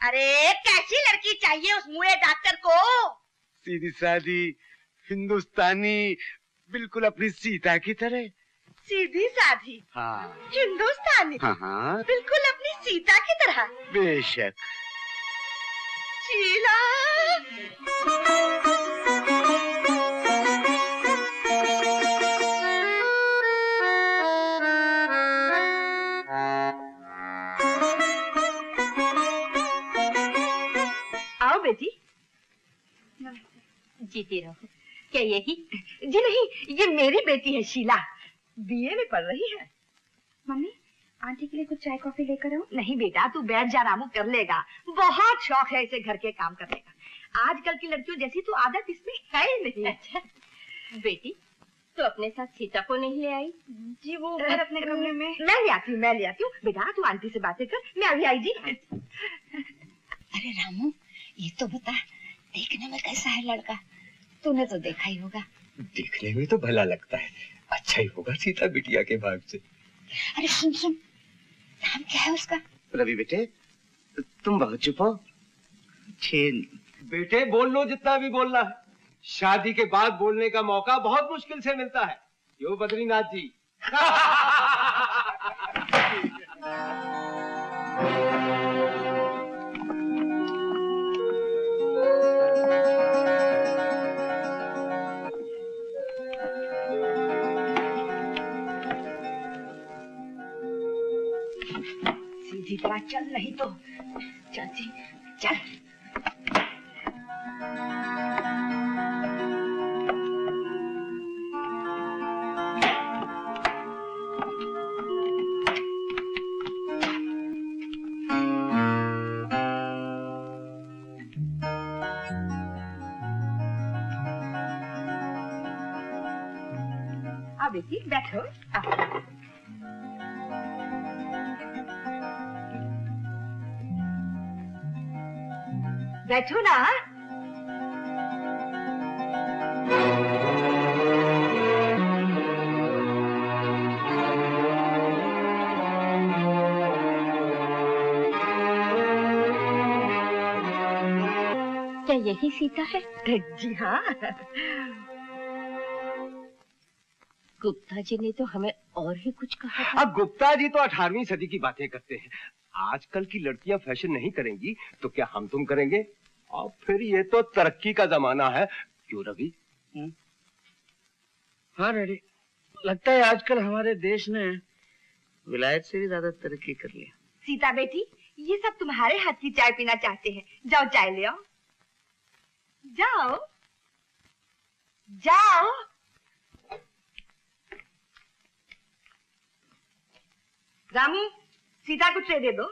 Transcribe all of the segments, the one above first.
अरे कैसी लड़की चाहिए उस मुए डॉक्टर को? सीधी सादी, हिंदुस्तानी, बिल्कुल अपनी सीता की तरह। सीधी साधी, हाँ हिंदुस्तानी, हाँ बिल्कुल अपनी सीता की तरह। बेशक। शीला, आओ बेटी। जीती रहो। क्या यही? जी नहीं, ये मेरी बेटी है शीला, बीए में पढ़ रही है। मम्मी, आंटी के लिए कुछ चाय कॉफी लेकर आओ। नहीं बेटा, तू बैठ जा, रामू कर लेगा। बहुत शौक है इसे घर के काम करने का। आजकल की लड़कियों जैसी तो आदत इसमें है ही नहीं। अच्छा बेटी, तो अपने साथ सीता को नहीं ले आई? जी वो ऊपर अपने कमरे में। मैं ले आती हूँ। बेटा तू आंटी से बातें कर, मैं अभी आई जी। अरे रामू, ये तो बता, देखने में कैसा है लड़का? तूने तो देखा ही होगा। देखने में तो भला लगता है, अच्छा ही होगा सीता बिटिया के भाग से। अरे सुन सुन, नाम क्या है उसका? रवि बेटे, तुम बहुत चुप हो। बेटे बोल लो जितना भी बोलना है। शादी के बाद बोलने का मौका बहुत मुश्किल से मिलता है। यो बद्रीनाथ जी। सीधी तरह चल, नहीं तो चाची चल। आओ बेटी बैठो। आओ। बैठो ना। क्या यही सीता है? जी हाँ। गुप्ता जी ने तो हमें और ही कुछ कहा था। अब गुप्ता जी तो 18वीं सदी की बातें करते हैं। आजकल की लड़कियां फैशन नहीं करेंगी तो क्या हम तुम करेंगे? और फिर ये तो तरक्की का जमाना है, क्यों रवि? हाँ डैडी, लगता है आजकल हमारे देश ने विलायत से भी ज्यादा तरक्की कर लिया। सीता बेटी, ये सब तुम्हारे हाथ की चाय पीना चाहते हैं। जाओ चाय ले आओ। जाओ जाओ। रामू, सीता को ट्रे दे दो।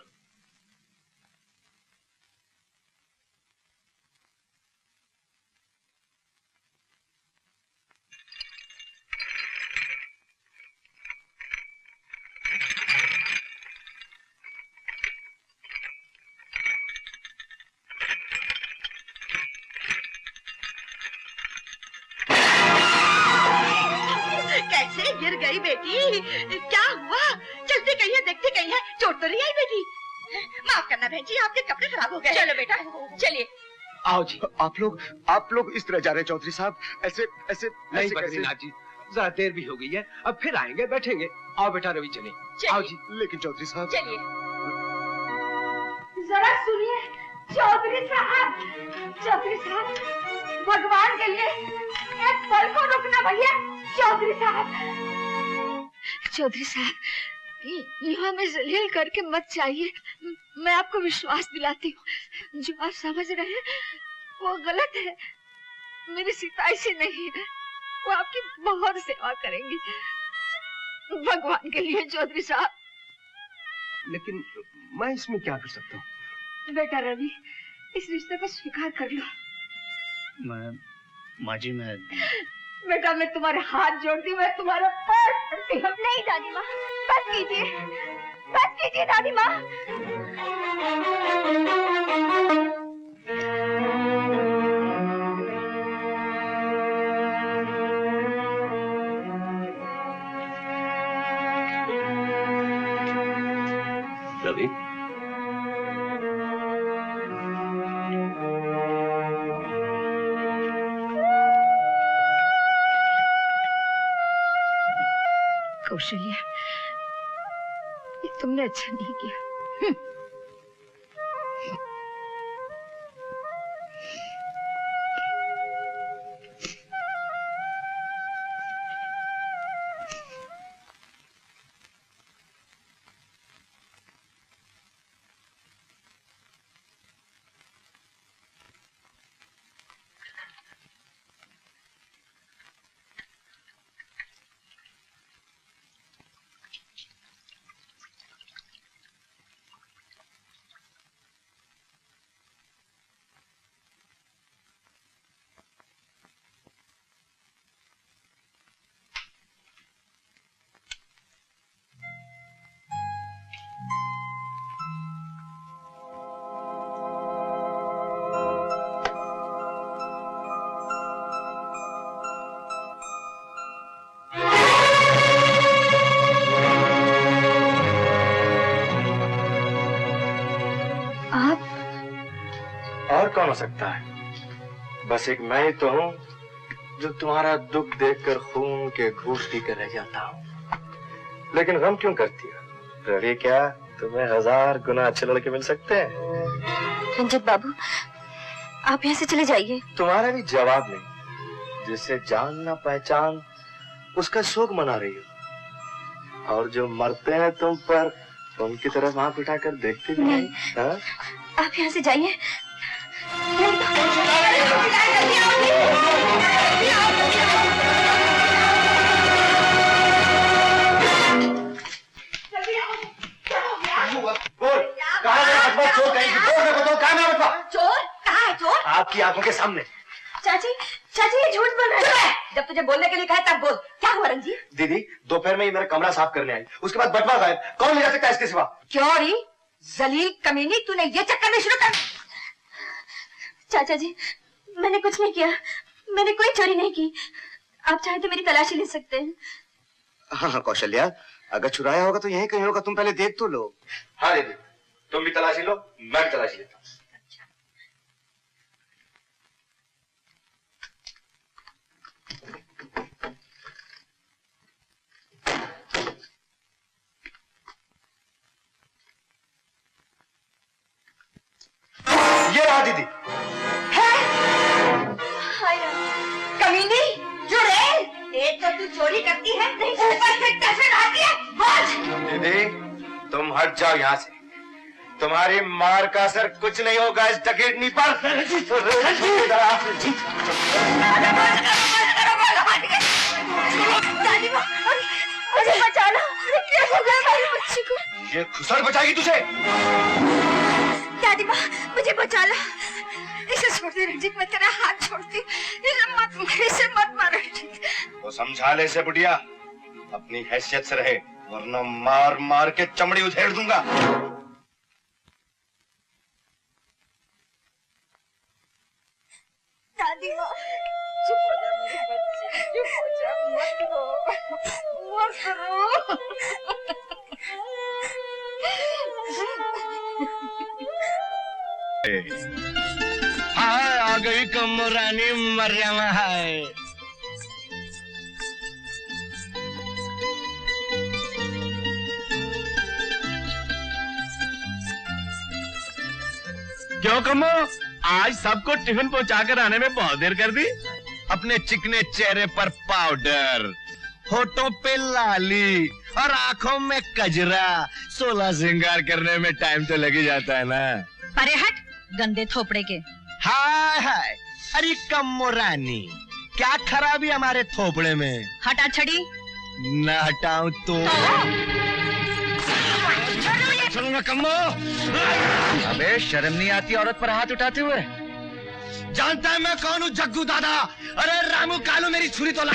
कैसे गिर गई बेटी? क्या हुआ? चलती कहीं है, देखती कहीं है, चोट तो नहीं आई बेटी? माफ करना बहन जी, आपके कपड़े खराब हो गए। चलो बेटा, चलिए। आओ जी। आप लोग इस तरह जा रहे चौधरी साहब? ऐसे ऐसे नहीं बद्रीनाथ जी, जरा देर भी हो गई है, अब फिर आएंगे बैठेंगे। आओ बेटा रवि, चले। आओ जी। लेकिन चौधरी साहब। चलिए। जरा सुनिए चौधरी साहब, चौधरी साहब, भगवान के लिए एक पल को रुकना भैया। चौधरी साहब, यहाँ हमें जलील करके मत जाइए। मैं आपको विश्वास दिलाती हूँ, जो आप समझ रहे हैं वो गलत है। मेरी सीता ऐसी नहीं है, वो आपकी बहुत सेवा करेंगी। भगवान के लिए चौधरी साहब। लेकिन मैं इसमें क्या कर सकता हूँ? बेटा रवि, इस रिश्ते को स्वीकार कर लो। माँ जी, मैं बेटा मैं तुम्हारे हाथ जोड़ती हूँ, मैं तुम्हारे पैर पड़ती हूँ। नहीं दादी माँ, बस कीजिए दादी माँ। रवि, कौशल्या, ये तुमने अच्छा नहीं किया। और कौन हो सकता है? बस एक मैं ही तो हूँ जो तुम्हारा दुख देखकर खून के घूंट पीकर रह जाता हूँ। लेकिन गम क्यों करती हो? रवि, क्या तुम्हें 1000 गुना अच्छे लड़के मिल सकते हैं? रंजक बाबू, आप यहाँ से चले जाइए। तुम्हारा भी जवाब नहीं। जिसे जान ना पहचान उसका शोक मना रही हो, और जो मरते हैं तुम पर उनकी तरफ आंख उठाकर देखते भी नहीं। हाँ? आप यहाँ से जाइए। चोर कहाँ है? चोर आपकी आंखों के सामने। चाची, चाची ये झूठ बोल रहा है। जब तुझे बोलने के लिए कहा तब बोल। क्या हुआ रंजीत? दीदी दोपहर में ही मेरा कमरा साफ करने आई, उसके बाद बटवा गायब। कौन ले जा सकता है इसके सिवा? क्यों री जलील कमीनी, तूने ये चक्कर में शुरू कर। चाचा जी, मैंने कुछ नहीं किया, मैंने कोई चोरी नहीं की। आप चाहे तो मेरी तलाशी ले सकते हैं। हाँ कौशल्या, अगर चुराया होगा तो यहीं कहीं होगा, तुम पहले देख तो लो। हाँ दीदी, तुम भी तलाशी लो, मैं भी तलाशी लेता हूँ। ये रहा दीदी। कमीनी, चुड़ैल, एक तो तू चोरी करती है, ऊपर से टफन आती है। बोझ। दीदी तुम हट जाओ यहाँ से, तुम्हारी मार का असर कुछ नहीं होगा इस डकैतनी पर। मुझे बचाना, क्या हो गया हमारी बच्ची को? ये खुसर बचाएगी तुझे। दादी माँ, मुझे बचा ला। इसे छोड़ दे रंजीत, मैं तेरा हाथ छोड़ती। इसे मत मार रंजीत। तो समझा ले इसे बुढ़िया, अपनी हैसियत से रहे, वरना मार मार के चमड़ी उधेड़ दूंगा। दादी माँ, चुप हो जा मेरी बच्ची, चुप हो जा, मत रो, मत रो। हाय आ गई कमरानी मरियम। हाय क्यों कमो, आज सबको टिफिन पहुंचाकर आने में बहुत देर कर दी? अपने चिकने चेहरे पर पाउडर, होठों पे लाली और आंखों में कजरा, 16 श्रृंगार करने में टाइम तो लग ही जाता है ना। परे हट, गंदे थोपड़े के। हाय हाय, अरे कम्मो रानी, क्या खराबी हमारे थोपड़े में? हटा छड़ी। न हटाऊं तो चलूंगा कम्मो। अबे शर्म नहीं आती औरत पर हाथ उठाते हुए? जानता है मैं कौन हूँ जग्गू दादा? अरे रामू कालू मेरी छुरी तो ला।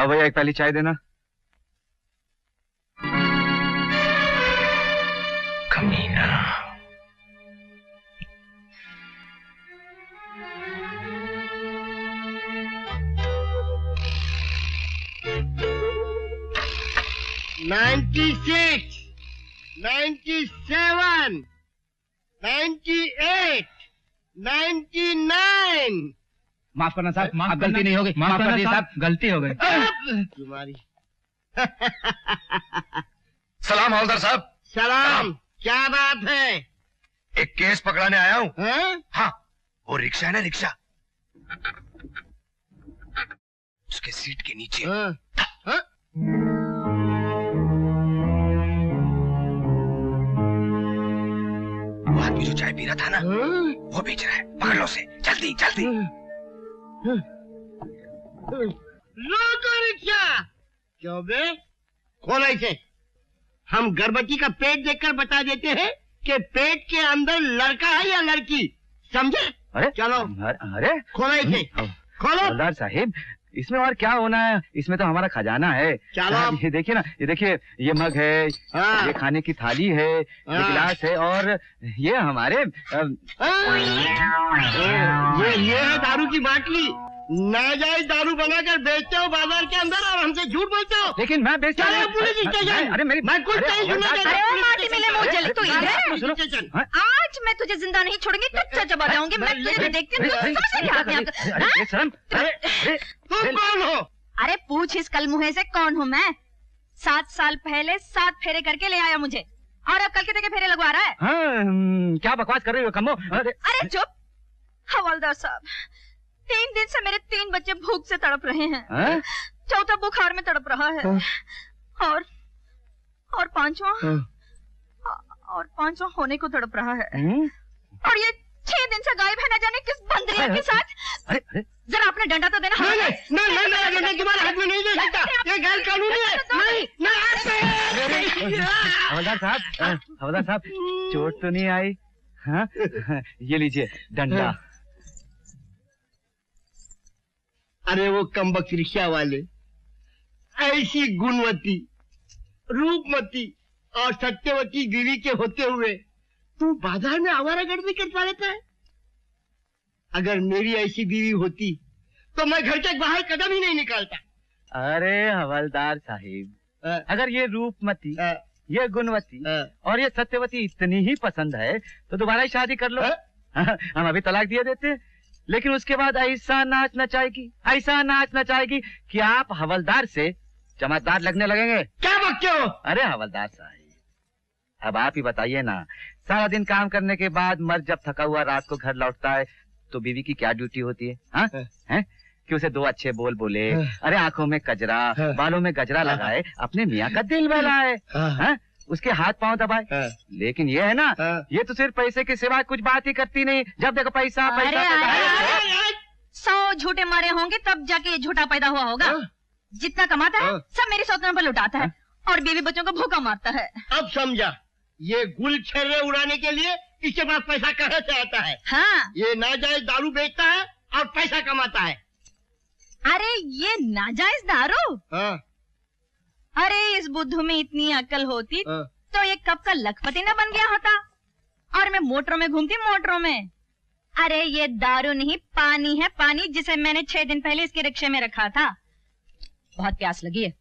आओ भैया, एक पहली चाय देना। कमीना। $96, $97, $98, $99। माफ करना साहब, माफ गलती नहीं होगी, माफ कर दिया साहब, गलती हो गई तुम्हारी। सलाम हवलदार साहब। सलाम। क्या बात है? एक केस पकड़ाने आया हूँ। हाँ? हाँ, वो रिक्शा है ना, रिक्शा, उसके सीट के नीचे। हाँ? हाँ? वो आदमी जो चाय पी रहा था ना, वो बेच रहा है। पकड़ लो उसे, जल्दी जल्दी। रोको रिक्शा। क्यों बे? खोलो इसे। हम गर्भवती का पेट देखकर बता देते हैं कि पेट के अंदर लड़का है या लड़की, समझे? अरे चलो। अरे खोलो इसे, खोलो। हवलदार साहिब, इसमें और क्या होना है, इसमें तो हमारा खजाना है। चलो। ये देखिए ना, ये देखिए, ये मग है, हाँ। ये खाने की थाली है, ये हाँ। गिलास है, और ये हमारे ये है दारू की बाटली। नाजायज दारू बनाकर बेचते हो बाजार के अंदर और हमसे झूठ बोलते हो। लेकिन मैं बेचता चलो नहीं। Police station. अरे मेरी, मैं कुछ नहीं सुनना चाहता। अरे ओ माटी मिले मुंह जले, तू इधर। Police station. आज मैं तुझे जिंदा नहीं छोड़ूंगी, कच्चा चबा जाऊंगी। मैं तुझे देखती हूँ, समझ नहीं आता है आपको। अरे शर्म, अरे तुम कौन हो? अरे पूछ इस कलमुहे से कौन हूँ मैं। 7 साल पहले 7 फेरे करके ले आया मुझे, और अब कल के फेरे लगवा रहा है। हाँ, क्या बकवास कर रही हो कम्मो? अरे चुप। हवलदार साहब, 3 दिन से मेरे 3 बच्चे भूख से तड़प रहे हैं। हाँ? चौथा बुखार में तड़प रहा है, और पांचवा होने को तड़प रहा है। और ये 6 दिन से गायब है, न जाने किस बंदरिया के साथ। अरे जरा अपने डंडा तो देना। नहीं, तुम्हारे हाथ में नहीं दे सकता, ये गैर कानूनी है। नहीं। हवलदार साहब, चोट तो नहीं आई? हाँ, ये लीजिए डंडा। अरे वो कमबख्त रिक्शा वाले, ऐसी गुणवती, रूपमती और सत्यवती बीवी के होते हुए तू बाजार में आवारागर्दी करता रहता है। अगर मेरी ऐसी बीवी होती तो मैं घर के बाहर कदम ही नहीं निकालता। अरे हवलदार साहिब, अगर ये रूपमती, ये गुणवती और ये सत्यवती इतनी ही पसंद है तो दोबारा ही शादी कर लो। हम अभी तलाक दिए देते, लेकिन उसके बाद ऐसा नाच नचाएगी कि आप हवलदार से चमकदार लगने लगेंगे। क्या बकते हो? अरे हवलदार साहिब, अब आप ही बताइए ना, सारा दिन काम करने के बाद मर्द जब थका हुआ रात को घर लौटता है तो बीवी की क्या ड्यूटी होती है? हाँ? हैं? कि उसे 2 अच्छे बोल बोले, अरे आंखों में कजरा, बालों में गजरा लगाए, अपने मियाँ का दिल बहलाए, उसके हाथ पांव दबाए। लेकिन ये है ना, ये तो सिर्फ पैसे के सिवा कुछ बात ही करती नहीं। जब देखो पैसा पैसा। 100 झूठे मारे होंगे तब जाके ये झूठा पैदा हुआ होगा। जितना कमाता है सब मेरी सौतों पर लुटाता है और बीवी बच्चों को भूखा मारता है। अब समझा, ये गुल छर्रे उड़ाने के लिए इसके पास पैसा कहाँ से आता है? हाँ। ये नाजायज दारू बेचता है और पैसा कमाता है। अरे ये नाजायज दारू? हाँ। अरे इस बुद्धू में इतनी अक्ल होती तो ये कब का लखपति न बन गया होता। और मैं मोटरों में घूमती, मोटरों में। अरे ये दारू नहीं, पानी है, पानी, जिसे मैंने 6 दिन पहले इसके रिक्शे में रखा था। बहुत प्यास लगी है।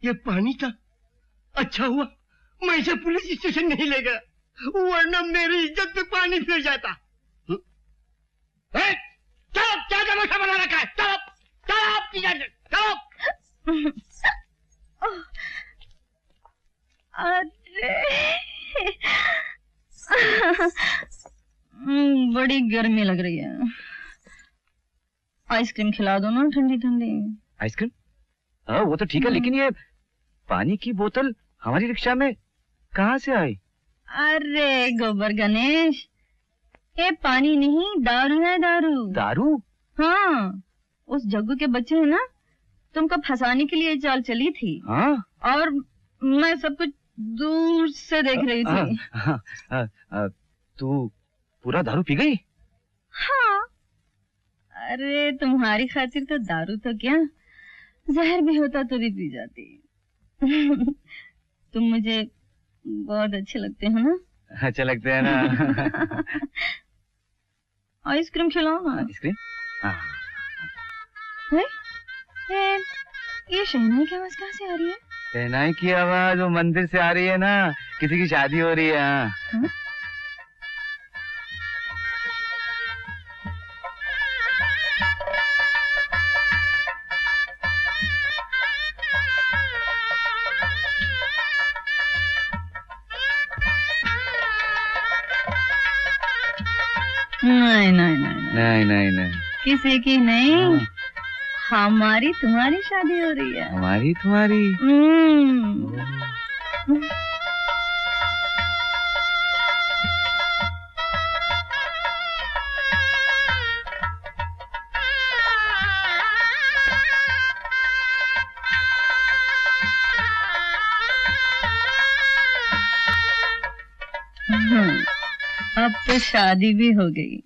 ये पानी था? अच्छा हुआ मैं इसे पुलिस स्टेशन नहीं ले गया, वरना मेरी इज्जत पे पानी फिर जाता। चलो, क्या तमाशा बना रखा है? चलो चलो। अरे बड़ी गर्मी लग रही है, आइसक्रीम खिला दो ना, ठंडी ठंडी। आइसक्रीम? हाँ वो तो ठीक है, लेकिन ये पानी की बोतल हमारी रिक्शा में कहाँ से आई? अरे गोबर गणेश, ये पानी नहीं दारू है, दारू। दारू? हाँ, उस जग्गू के बच्चे है ना, तुमको फंसाने के लिए चाल चली थी। हाँ? और मैं सब कुछ दूर से देख रही थी। तू पूरा दारू पी गई? हाँ, अरे तुम्हारी खातिर तो दारू तो क्या, जहर भी होता तो भी पी जाती। तुम मुझे बहुत अच्छे लगते हो ना? अच्छे लगते हैं ना। आइसक्रीम खिलाओ ना। आइसक्रीम? हाँ। ये शहनाई की आवाज कहाँ से आ रही है? शहनाई की आवाज वो मंदिर से आ रही है ना, किसी की शादी हो रही है। हाँ? नहीं नहीं नहीं नहीं नहीं नहीं, किसी की नहीं, हमारी तुम्हारी शादी हो रही है। हमारी तुम्हारी? अब तो शादी भी हो गई।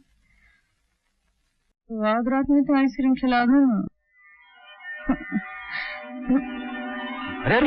रात रात में तो आइसक्रीम खिला दो ना। अरे